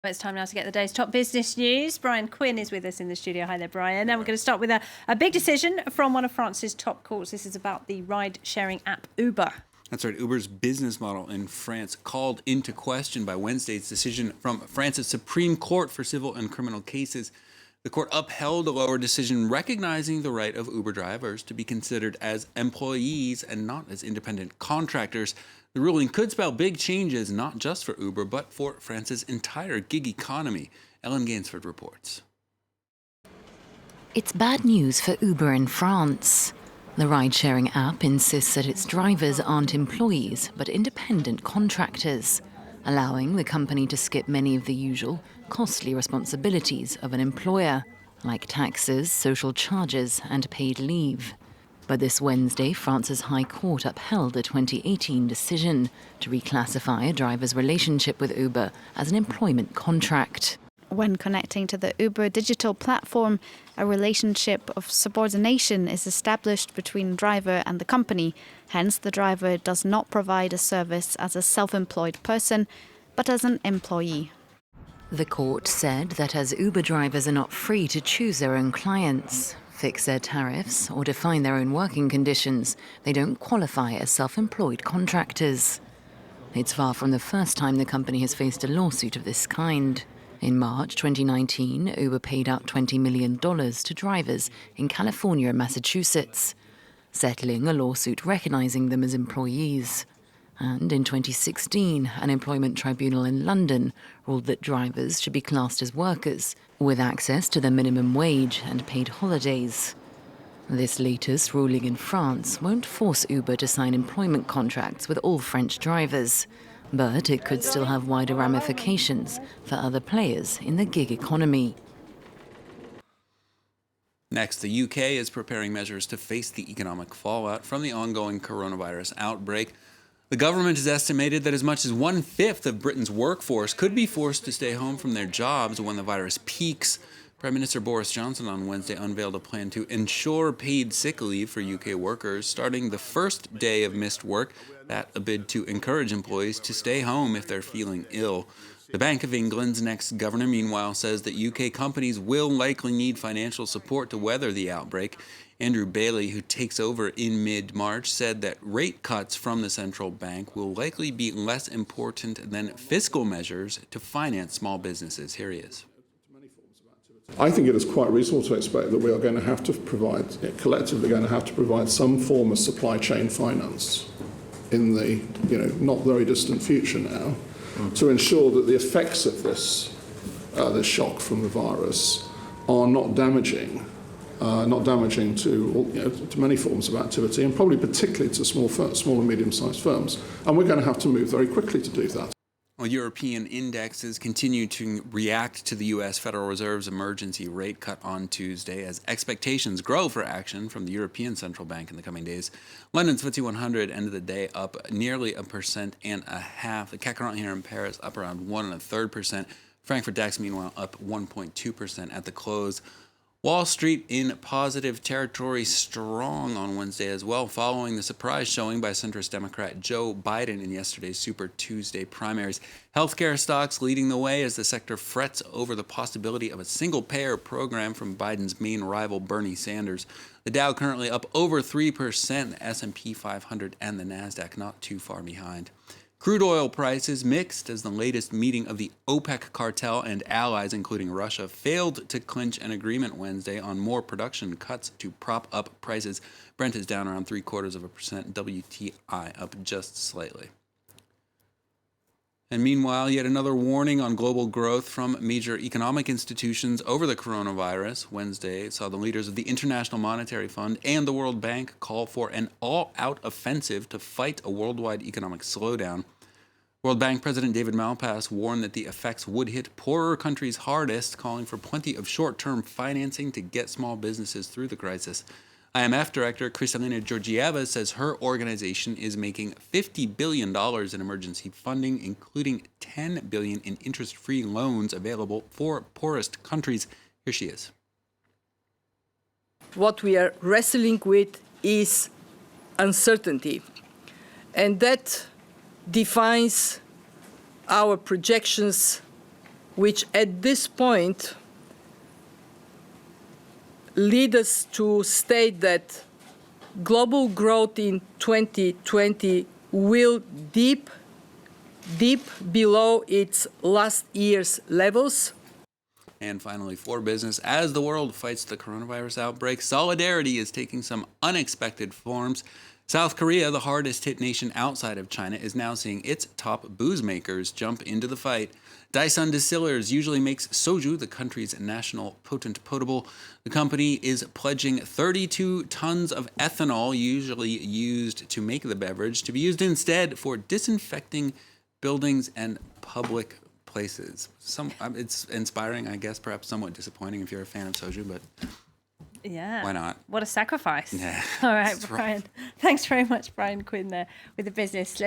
It's time now to get the day's top business news. Brian Quinn is with us in the studio. Hi there, Brian. And we're going to start with a big decision from one of France's top courts. This is about the ride-sharing app Uber. That's right. Uber's business model in France called into question by Wednesday's decision from France's Supreme Court for civil and criminal cases. The court upheld a lower decision recognizing the right of Uber drivers to be considered as employees and not as independent contractors. The ruling could spell big changes, not just for Uber, but for France's entire gig economy. Ellen Gainsford reports. It's bad news for Uber in France. The ride-sharing app insists that its drivers aren't employees, but independent contractors, allowing the company to skip many of the usual, costly responsibilities of an employer, like taxes, social charges, and paid leave. But this Wednesday, France's High Court upheld a 2018 decision to reclassify a driver's relationship with Uber as an employment contract. When connecting to the Uber digital platform, a relationship of subordination is established between driver and the company. Hence, the driver does not provide a service as a self-employed person, but as an employee. The court said that as Uber drivers are not free to choose their own clients, fix their tariffs, or define their own working conditions, they don't qualify as self-employed contractors. It's far from the first time the company has faced a lawsuit of this kind. In March 2019, Uber paid out $20 million to drivers in California and Massachusetts, settling a lawsuit recognizing them as employees. And in 2016, an employment tribunal in London ruled that drivers should be classed as workers, with access to the minimum wage and paid holidays. This latest ruling in France won't force Uber to sign employment contracts with all French drivers, but it could still have wider ramifications for other players in the gig economy. Next, the UK is preparing measures to face the economic fallout from the ongoing coronavirus outbreak. The government has estimated that as much as 1/5 of Britain's workforce could be forced to stay home from their jobs when the virus peaks. Prime Minister Boris Johnson on Wednesday unveiled a plan to ensure paid sick leave for UK workers starting the first day of missed work, that a bid to encourage employees to stay home if they're feeling ill. The Bank of England's next governor, meanwhile, says that UK companies will likely need financial support to weather the outbreak. Andrew Bailey, who takes over in mid-March, said that rate cuts from the central bank will likely be less important than fiscal measures to finance small businesses. Here he is. I think it is quite reasonable to expect that we are going to have to provide, collectively going to have to provide some form of supply chain finance in the not very distant future now to ensure that the effects of this shock from the virus are not damaging to many forms of activity, and probably particularly to small and medium-sized firms. And we're going to have to move very quickly to do that. Well, European indexes continue to react to the U.S. Federal Reserve's emergency rate cut on Tuesday as expectations grow for action from the European Central Bank in the coming days. London's FTSE 100 ended the day up nearly 1.5%. The CAC 40 here in Paris up around 1.33%. Frankfurt DAX, meanwhile, up 1.2% at the close. Wall Street in positive territory, strong on Wednesday as well, following the surprise showing by centrist Democrat Joe Biden in yesterday's Super Tuesday primaries. Healthcare stocks leading the way as the sector frets over the possibility of a single-payer program from Biden's main rival, Bernie Sanders. The Dow currently up over 3%, the S&P 500 and the Nasdaq not too far behind. Crude oil prices mixed as the latest meeting of the OPEC cartel and allies, including Russia, failed to clinch an agreement Wednesday on more production cuts to prop up prices. Brent is down around 0.75%, WTI up just slightly. And meanwhile, yet another warning on global growth from major economic institutions over the coronavirus. Wednesday saw the leaders of the International Monetary Fund and the World Bank call for an all-out offensive to fight a worldwide economic slowdown. World Bank President David Malpass warned that the effects would hit poorer countries hardest, calling for plenty of short-term financing to get small businesses through the crisis. IMF Director Kristalina Georgieva says her organization is making $50 billion in emergency funding, including $10 billion in interest-free loans available for poorest countries. Here she is. What we are wrestling with is uncertainty, and that defines our projections which at this point lead us to state that global growth in 2020 will dip below its last year's levels. And finally, for business, as the world fights the coronavirus outbreak, solidarity is taking some unexpected forms. South Korea, the hardest hit nation outside of China, is now seeing its top booze makers jump into the fight. Daesun Distillers usually makes soju, the country's national potent potable. The company is pledging 32 tons of ethanol, usually used to make the beverage, to be used instead for disinfecting buildings and public places. It's inspiring, I guess, perhaps somewhat disappointing if you're a fan of soju, but Yeah. why not? What a sacrifice. Yeah. All right, That's right. Brian. Thanks very much, Brian Quinn, there with the business. Let's